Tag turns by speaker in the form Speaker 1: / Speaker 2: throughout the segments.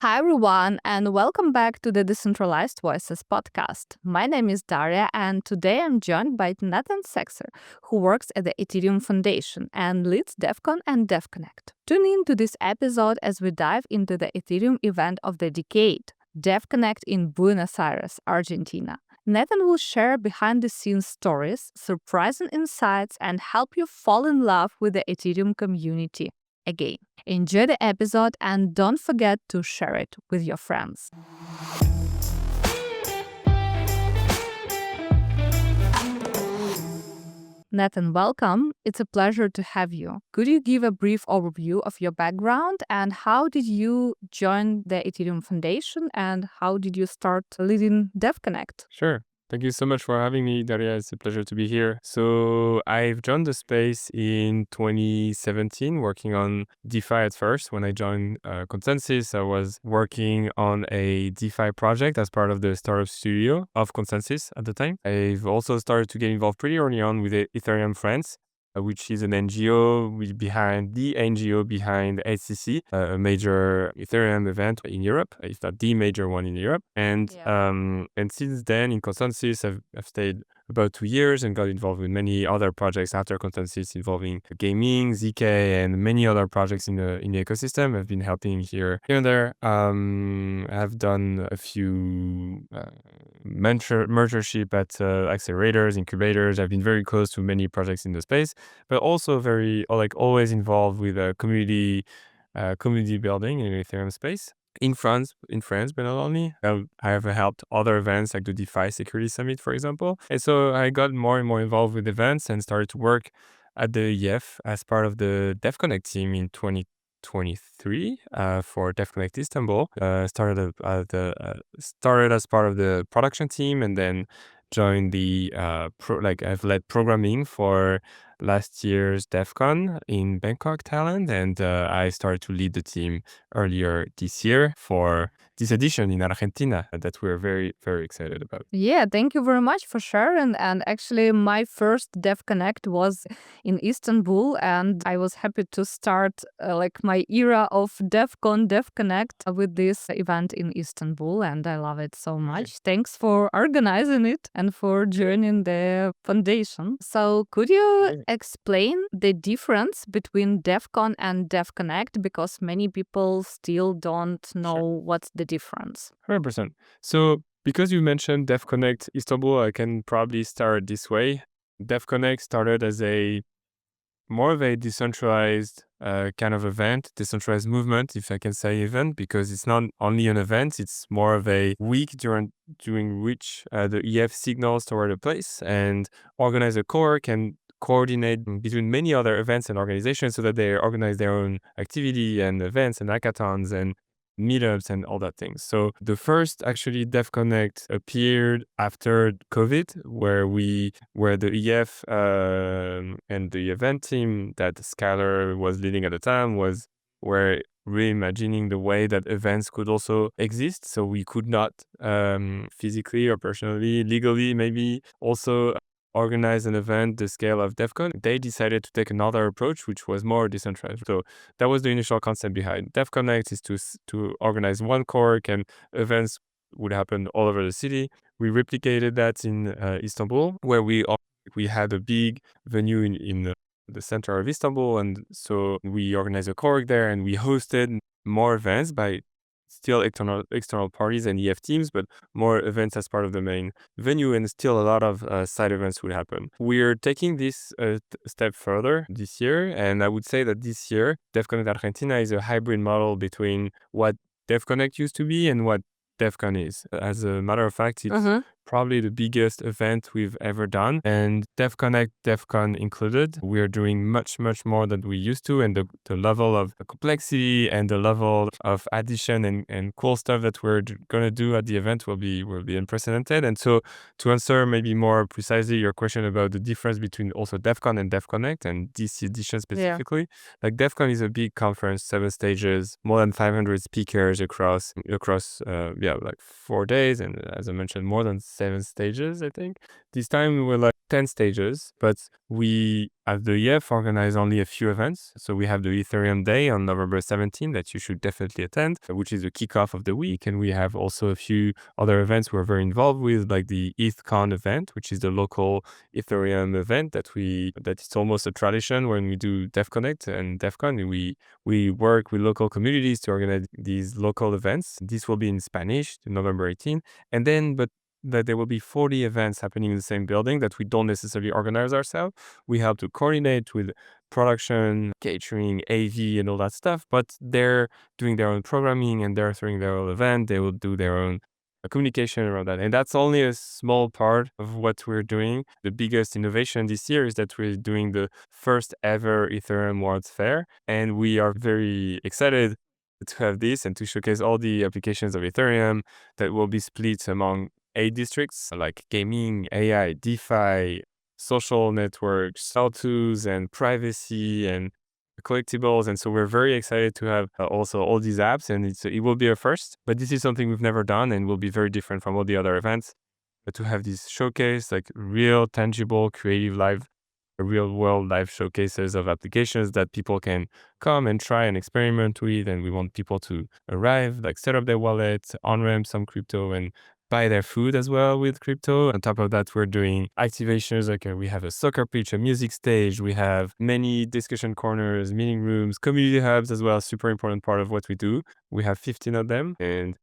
Speaker 1: Hi, everyone, and welcome back to the Decentralized Voices podcast. My name is Daria, and today I'm joined by Nathan Sexer, who works at the Ethereum Foundation and leads Devcon and Devconnect. Tune in to this episode as we dive into the Ethereum event of the decade, Devconnect in Buenos Aires, Argentina. Nathan will share behind the scenes stories, surprising insights, and help you fall in love with the Ethereum community again. Enjoy the episode and don't forget to share it with your friends. Nathan, welcome. It's a pleasure to have you. Could you give a brief overview of your background and how did you join the Ethereum Foundation and how did you start leading Devconnect?
Speaker 2: Sure. Thank you so much for having me, Daria. It's a pleasure to be here. So I've joined the space in 2017, working on DeFi at first. When I joined Consensys, I was working on a DeFi project as part of the startup studio of Consensys at the time. I've also started to get involved pretty early on with Ethereum France, which is an NGO behind EthCC, a major Ethereum event in Europe, if not the major one in Europe. And since then, in Consensys, I've stayed about 2 years and got involved with many other projects after Consensys involving gaming, ZK, and many other projects in the ecosystem. I've been helping here and there. I've done a few mentorship at accelerators, incubators. I've been very close to many projects in the space, but also very always involved with community building in the Ethereum space. In France, but not only. I have helped other events like the DeFi Security Summit, for example. And so I got more and more involved with events and started to work at the EF as part of the Devconnect team in 2023 for Devconnect Istanbul. Started as part of the production team and then joined the I've led programming for last year's Devcon in Bangkok, Thailand, and I started to lead the team earlier this year for this edition in Argentina that we're very, very excited about.
Speaker 1: Yeah, thank you very much for sharing. And actually, my first Devconnect was in Istanbul, and I was happy to start my era of Devcon, Devconnect with this event in Istanbul, and I love it so much. Thanks for organizing it and for joining the foundation. So, could you explain the difference between Devcon and Devconnect because many people still don't know what's the difference?
Speaker 2: 100%. So because you mentioned Devconnect Istanbul, I can probably start this way. Devconnect started as more of a decentralized kind of event, decentralized movement, if I can say event, because it's not only an event, it's more of a week during which the EF signals toward a place and organize a core can coordinate between many other events and organizations so that they organize their own activity and events and hackathons and meetups and all that things. So the first actually Devconnect appeared after COVID, where the EF and the event team that Skylar was leading at the time were reimagining the way that events could also exist. So we could not physically or personally, legally maybe also organize an event the scale of Devcon. They decided to take another approach, which was more decentralized. So that was the initial concept behind Devconnect, is to organize one core and events would happen all over the city. We replicated that in Istanbul, where we had a big venue in the center of Istanbul, and so we organized a core there, and we hosted more events by still external parties and EF teams, but more events as part of the main venue, and still a lot of side events would happen. We're taking this step further this year, and I would say that this year, Devconnect Argentina is a hybrid model between what Devconnect used to be and what Devcon is. As a matter of fact, it's probably the biggest event we've ever done, and Devconnect, Devcon included, we're doing much, much more than we used to, and the level of complexity and the level of addition and cool stuff that we're gonna do at the event will be unprecedented. And so to answer maybe more precisely your question about the difference between also Devcon and Devconnect and this edition specifically, like Devcon is a big conference, 7 stages, more than 500 speakers across 4 days, and as I mentioned, more than 7 stages, I think. This time we were like 10 stages, but we at the EF organize only a few events. So we have the Ethereum Day on November 17 that you should definitely attend, which is the kickoff of the week. And we have also a few other events we're very involved with, like the EthCon event, which is the local Ethereum event that it's almost a tradition when we do Devconnect and Devcon. We work with local communities to organize these local events. This will be in Spanish, November 18. And then, but that there will be 40 events happening in the same building that we don't necessarily organize ourselves. We help to coordinate with production, catering, AV, and all that stuff, but they're doing their own programming and they're throwing their own event. They will do their own communication around that. And that's only a small part of what we're doing. The biggest innovation this year is that we're doing the first ever Ethereum World Fair. And we are very excited to have this and to showcase all the applications of Ethereum that will be split among 8 districts like gaming, AI, DeFi, social networks, how-tos and privacy and collectibles. And so we're very excited to have also all these apps, and it will be a first, but this is something we've never done and will be very different from all the other events. But to have this showcase, like real, tangible, creative live, real world live showcases of applications that people can come and try and experiment with. And we want people to arrive, like set up their wallet, on-ramp some crypto and buy their food as well with crypto. On top of that, we're doing activations like we have a soccer pitch, a music stage. We have many discussion corners, meeting rooms, community hubs as well. Super important part of what we do. We have 15 of them and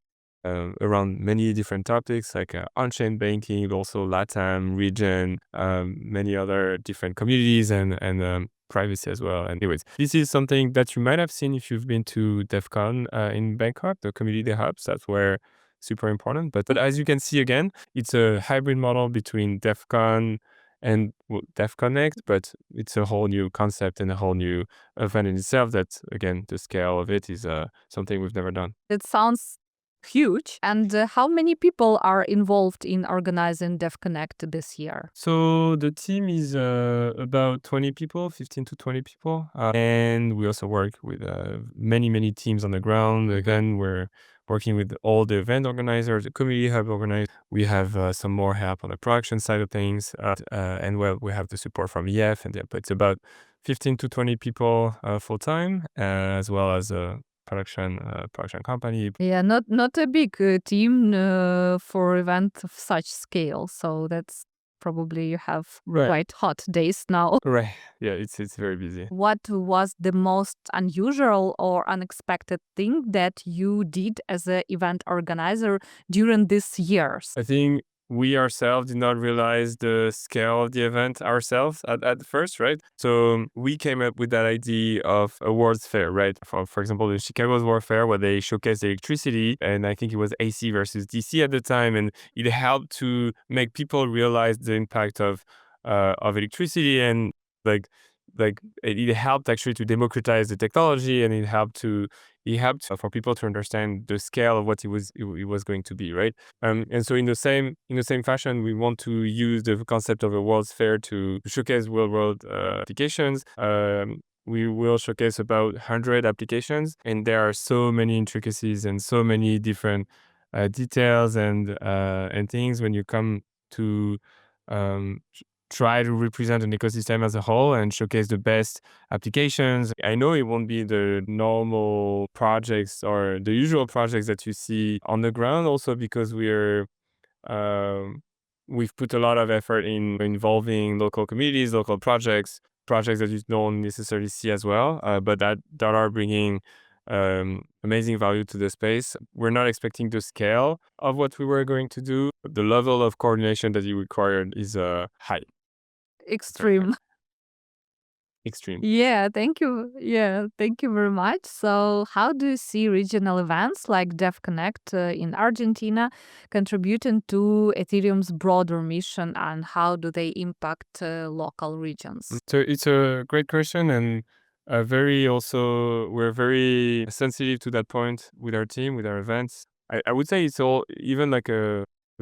Speaker 2: around many different topics like on-chain banking, but also LATAM region, many other different communities and privacy as well. And anyways, this is something that you might have seen if you've been to Devcon in Bangkok, the community hubs. That's where super important. But as you can see again, it's a hybrid model between Devcon and Devconnect, but it's a whole new concept and a whole new event in itself. That again, the scale of it is something we've never done.
Speaker 1: It sounds huge. And how many people are involved in organizing Devconnect this year?
Speaker 2: So the team is about 20 people, 15 to 20 people. And we also work with many teams on the ground. Again, we're working with all the event organizers, the community hub organizers. We have some more help on the production side of things. And well, we have the support from EF. But it's about 15 to 20 people full-time, as well as a production company.
Speaker 1: Yeah, not a big team for event of such scale. So that's probably you have
Speaker 2: Right.
Speaker 1: quite hot days now.
Speaker 2: Right. Yeah, it's very busy.
Speaker 1: What was the most unusual or unexpected thing that you did as an event organizer during these years?
Speaker 2: I think we ourselves did not realize the scale of the event ourselves at first, right? So we came up with that idea of a World's Fair, right? For example, the Chicago's World Fair, where they showcased electricity, and I think it was AC versus DC at the time, and it helped to make people realize the impact of electricity and like it helped actually to democratize the technology, and it helped for people to understand the scale of what it was going to be, right? And so in the same fashion, we want to use the concept of a World's Fair to showcase real world applications. We will showcase about 100 applications, and there are so many intricacies and so many different details and things when you come to try to represent an ecosystem as a whole and showcase the best applications. I know it won't be the normal projects or the usual projects that you see on the ground, also because we've put a lot of effort in involving local communities, local projects that you don't necessarily see as well, but that are bringing amazing value to the space. We're not expecting the scale of what we were going to do. The level of coordination that you required is high.
Speaker 1: Extreme.
Speaker 2: Extreme.
Speaker 1: Yeah, thank you. Yeah, thank you very much. So, how do you see regional events like Devconnect in Argentina contributing to Ethereum's broader mission, and how do they impact local regions?
Speaker 2: So it's a great question, and we're very sensitive to that point with our team, with our events. I would say it's all even like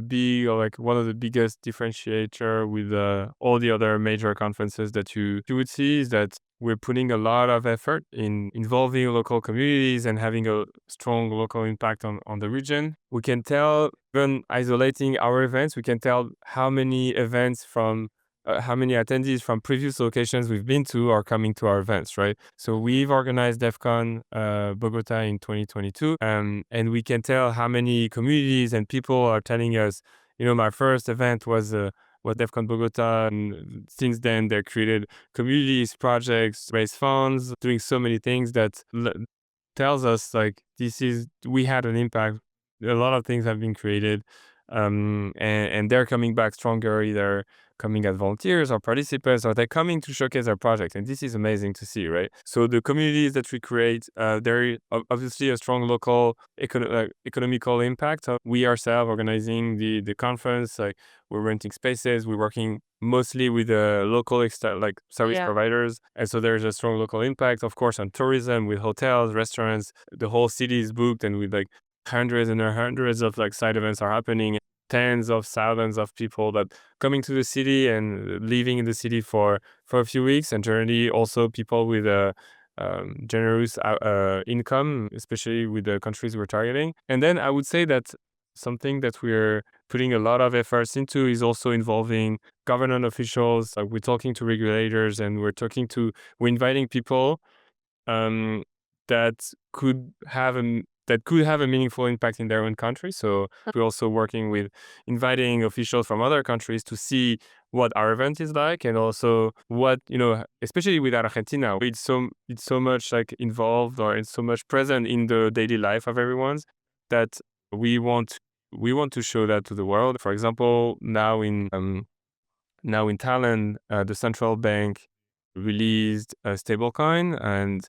Speaker 2: be like one of the biggest differentiator with all the other major conferences that you would see is that we're putting a lot of effort in involving local communities and having a strong local impact on the region. We can tell, even isolating our events, we can tell how many events from how many attendees from previous locations we've been to are coming to our events, right? So we've organized Devcon Bogota in 2022, and we can tell how many communities and people are telling us, my first event was Devcon Bogota, and since then they created communities, projects, raise funds, doing so many things that tells us like we had an impact. A lot of things have been created, and they're coming back stronger, either coming as volunteers or participants, or they're coming to showcase our project. And this is amazing to see, right? So the communities that we create, there obviously a strong local economical impact. We ourselves organizing the conference, like we're renting spaces, we're working mostly with local service providers, and so there's a strong local impact, of course, on tourism with hotels, restaurants. The whole city is booked, and with like hundreds and hundreds of like side events are happening, tens of thousands of people that coming to the city and living in the city for a few weeks, and generally also people with a generous income, especially with the countries we're targeting. And then I would say that something that we're putting a lot of efforts into is also involving government officials. Like we're talking to regulators, and we're inviting people um, that could have a meaningful impact in their own country. So we're also working with inviting officials from other countries to see what our event is like, and also what, especially with Argentina, it's so much like involved, or it's so much present in the daily life of everyone's, that we want to show that to the world. For example, now in Thailand, the central bank released a stablecoin, and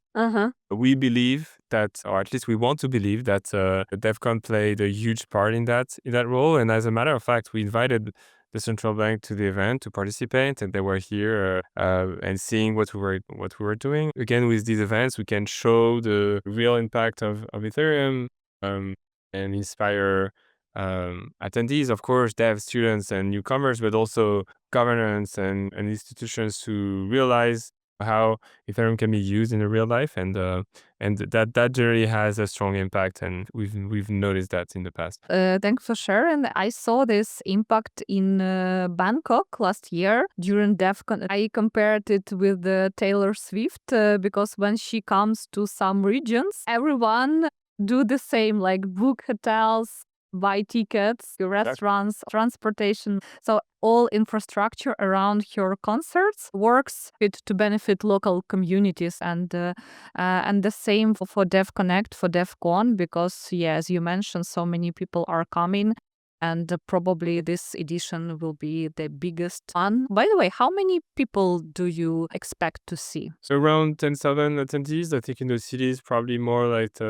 Speaker 2: we believe that, or at least we want to believe that, Devcon played a huge part in that role. And as a matter of fact, we invited the central bank to the event to participate, and they were here and seeing what we were doing. Again, with these events, we can show the real impact of Ethereum, and inspire attendees, of course, dev students and newcomers, but also governance and institutions to realize how Ethereum can be used in the real life, and that generally has a strong impact, and we've noticed that in the past.
Speaker 1: Thanks for sharing. I saw this impact in Bangkok last year during Devcon. I compared it with Taylor Swift because when she comes to some regions, everyone do the same, like book hotels, buy tickets, restaurants, transportation. So all infrastructure around her concerts works to benefit local communities, and the same for Devconnect, for Devcon, because as you mentioned, so many people are coming. And probably this edition will be the biggest one. By the way, how many people do you expect to see?
Speaker 2: So around 10,000 attendees. I think in the cities, probably more like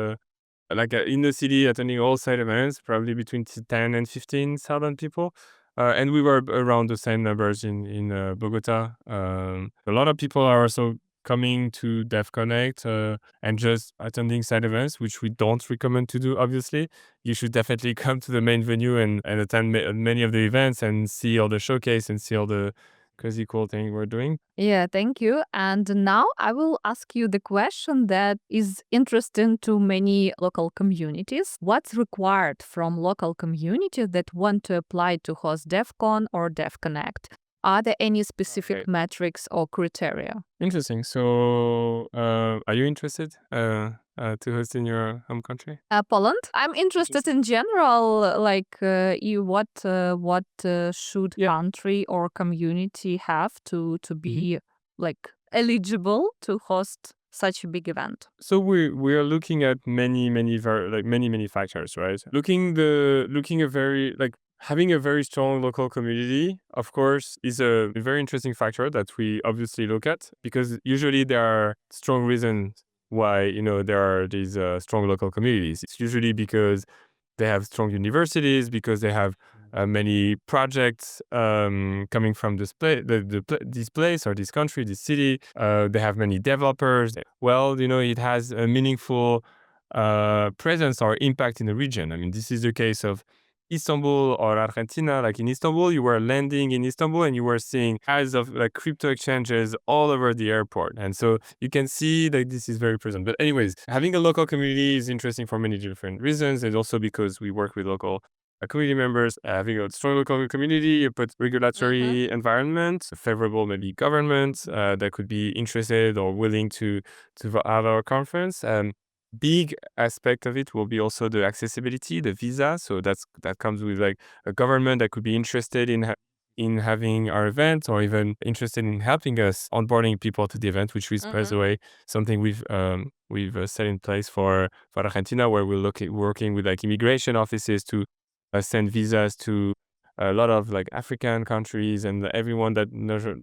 Speaker 2: in the city attending all side events, probably between 10 and 15,000 people. And we were around the same numbers in Bogota. A lot of people are also coming to Devconnect and just attending side events, which we don't recommend to do, obviously. You should definitely come to the main venue and attend many of the events and see all the showcase and see all the crazy cool thing we're doing.
Speaker 1: Yeah, thank you. And now I will ask you the question that is interesting to many local communities. What's required from local communities that want to apply to host Devcon or Devconnect? Are there any specific
Speaker 2: Okay.
Speaker 1: metrics or criteria?
Speaker 2: Interesting. So, are you interested to host in your home country?
Speaker 1: Poland. I'm interested in general, like what should
Speaker 2: Yeah.
Speaker 1: country or community have to be like eligible to host such a big event?
Speaker 2: So we are looking at many factors, right? Looking a very like having a very strong local community, of course, is a very interesting factor that we obviously look at, because usually there are strong reasons why there are these strong local communities. It's usually because they have strong universities, because they have many projects coming from this place or this country, this city. They have many developers. Well, it has a meaningful presence or impact in the region. I mean, this is the case of Istanbul or Argentina, like in Istanbul, you were landing in Istanbul and you were seeing ads of like crypto exchanges all over the airport. And so you can see that this is very present. But anyways, having a local community is interesting for many different reasons. And also because we work with local community members, having a strong local community, you put regulatory environment, favorable maybe government that could be interested or willing to have our conference. Big aspect of it will be also the accessibility, the visa. So that comes with like a government that could be interested in having our event, or even interested in helping us onboarding people to the event, which is, by the way, something we've set in place for Argentina, where we're working with like immigration offices to send visas to a lot of like African countries and everyone that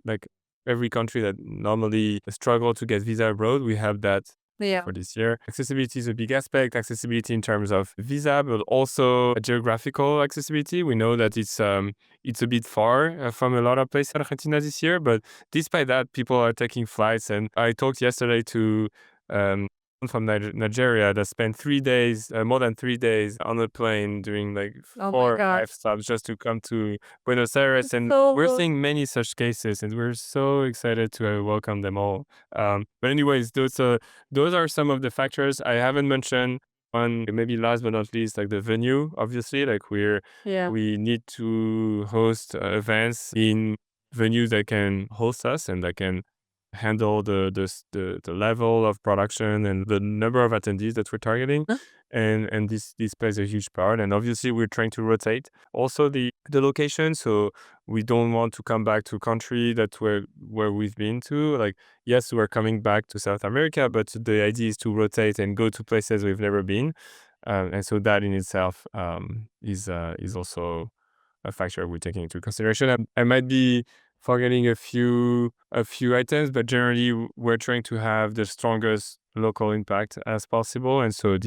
Speaker 2: like every country that normally struggle to get visa abroad. We have that
Speaker 1: Yeah.
Speaker 2: for this year. Accessibility is a big aspect. Accessibility in terms of visa, but also geographical accessibility. We know that it's a bit far from a lot of places in Argentina this year, but despite that, people are taking flights. And I talked yesterday to from Nigeria that spent 3 days, more than 3 days on a plane doing like
Speaker 1: Oh my
Speaker 2: 4 or
Speaker 1: God.
Speaker 2: 5 stops just to come to Buenos Aires. And
Speaker 1: So
Speaker 2: we're
Speaker 1: good.
Speaker 2: seeing many such cases, and we're so excited to welcome them all. But anyways, those are some of the factors I haven't mentioned. One, maybe last but not least, like the venue, obviously, like
Speaker 1: Yeah.
Speaker 2: we need to host events in venues that can host us and that can handle the level of production and the number of attendees that we're targeting. And this plays a huge part. And obviously we're trying to rotate also the location. So we don't want to come back to a country that's where we've been to. Like, yes, we're coming back to South America, but the idea is to rotate and go to places we've never been. And so that in itself is also a factor we're taking into consideration. I might be forgetting a few items, but generally we're trying to have the strongest local impact as possible. And so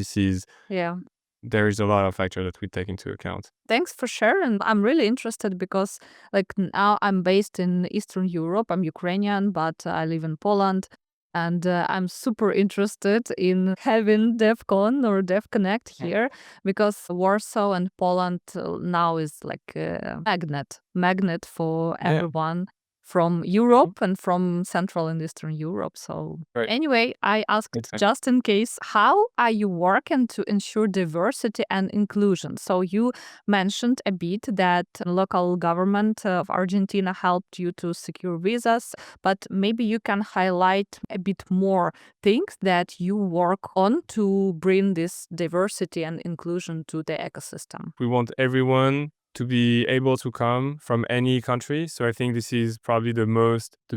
Speaker 1: Yeah.
Speaker 2: there is a lot of factors that we take into account.
Speaker 1: Thanks for sharing. I'm really interested because, like, now I'm based in Eastern Europe. I'm Ukrainian, but I live in Poland. And I'm super interested in having Devcon or Devconnect here because Warsaw and Poland now is like a magnet for
Speaker 2: Yeah.
Speaker 1: everyone from Europe and from Central and Eastern Europe. So
Speaker 2: Right.
Speaker 1: anyway, I asked
Speaker 2: Exactly.
Speaker 1: just in case, how are you working to ensure diversity and inclusion? So you mentioned a bit that local government of Argentina helped you to secure visas, but maybe you can highlight a bit more things that you work on to bring this diversity and inclusion to the ecosystem.
Speaker 2: We want everyone to be able to come from any country. So I think this is probably the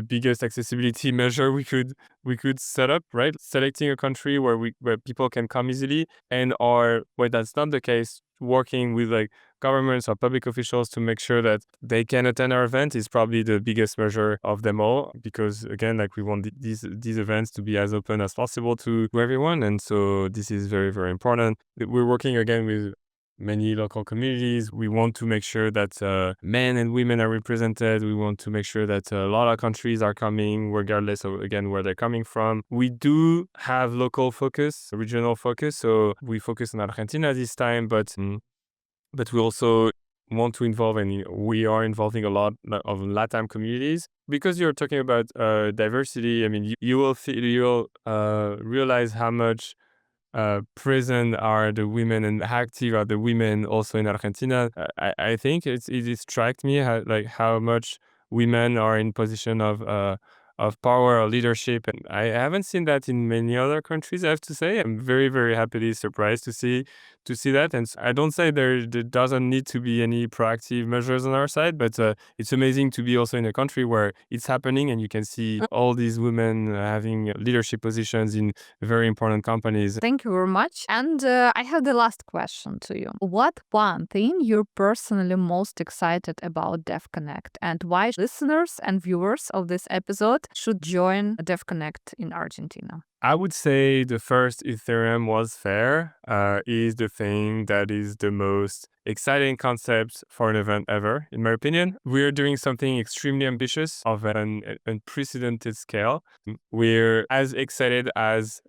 Speaker 2: biggest accessibility measure we could set up, right? Selecting a country where people can come easily, and or where that's not the case, working with like governments or public officials to make sure that they can attend our event is probably the biggest measure of them all. Because again, like we want these events to be as open as possible to everyone, and so this is very, very important. We're working again with many local communities. We want to make sure that men and women are represented. We want to make sure that a lot of countries are coming, regardless of, again, where they're coming from. We do have local focus, regional focus. So we focus on Argentina this time, but we also want to involve, and we are involving a lot of LATAM communities. Because you're talking about diversity, I mean, you will realize how much present are the women and active are the women also in Argentina. I think it struck me how much women are in position of power or leadership, and I haven't seen that in many other countries. I have to say, I'm very, very happily surprised to see that. And I don't say there doesn't need to be any proactive measures on our side, but it's amazing to be also in a country where it's happening, and you can see all these women having leadership positions in very important companies.
Speaker 1: Thank you very much. And I have the last question to you. What one thing you're personally most excited about Devconnect, and why listeners and viewers of this episode should join Devconnect in Argentina?
Speaker 2: I would say the first Ethereum World Fair is the thing that is the most exciting concept for an event ever, in my opinion. We're doing something extremely ambitious of an unprecedented scale. We're as excited as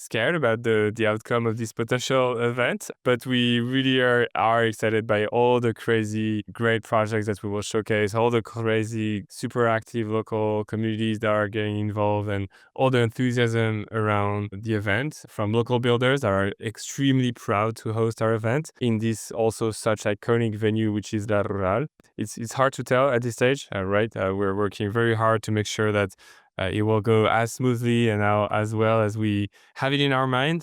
Speaker 2: scared about the outcome of this potential event, but we really are excited by all the crazy great projects that we will showcase, all the crazy super active local communities that are getting involved, and all the enthusiasm around the event from local builders that are extremely proud to host our event in this also such iconic venue, which is La Rural. It's hard to tell at this stage, right? We're working very hard to make sure that it will go as smoothly and as well as we have it in our mind.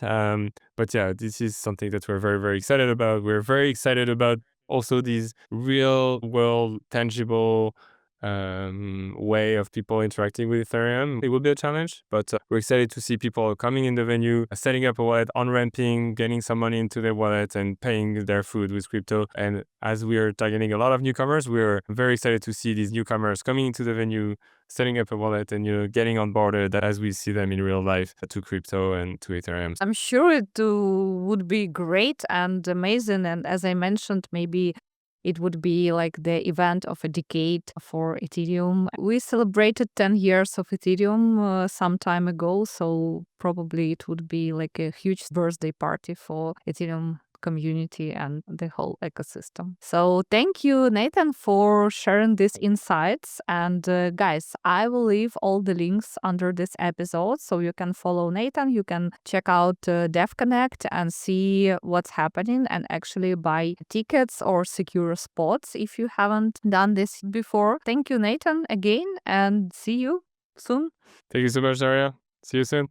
Speaker 2: But yeah, this is something that we're very, very excited about. We're very excited about also these real world, tangible way of people interacting with Ethereum. It will be a challenge, but we're excited to see people coming in the venue, setting up a wallet, on-ramping, getting some money into their wallet and paying their food with crypto. And as we are targeting a lot of newcomers, we're very excited to see these newcomers coming into the venue, setting up a wallet and getting onboarded as we see them in real life to crypto and to Ethereum.
Speaker 1: I'm sure it would be great and amazing. And as I mentioned, maybe it would be like the event of a decade for Ethereum. We celebrated 10 years of Ethereum some time ago, so probably it would be like a huge birthday party for Ethereum community and the whole ecosystem. So thank you, Nathan, for sharing these insights. And guys, I will leave all the links under this episode so you can follow Nathan. You can check out Devconnect and see what's happening and actually buy tickets or secure spots if you haven't done this before. Thank you, Nathan, again, and see you soon.
Speaker 2: Thank you so much, Daria. See you soon.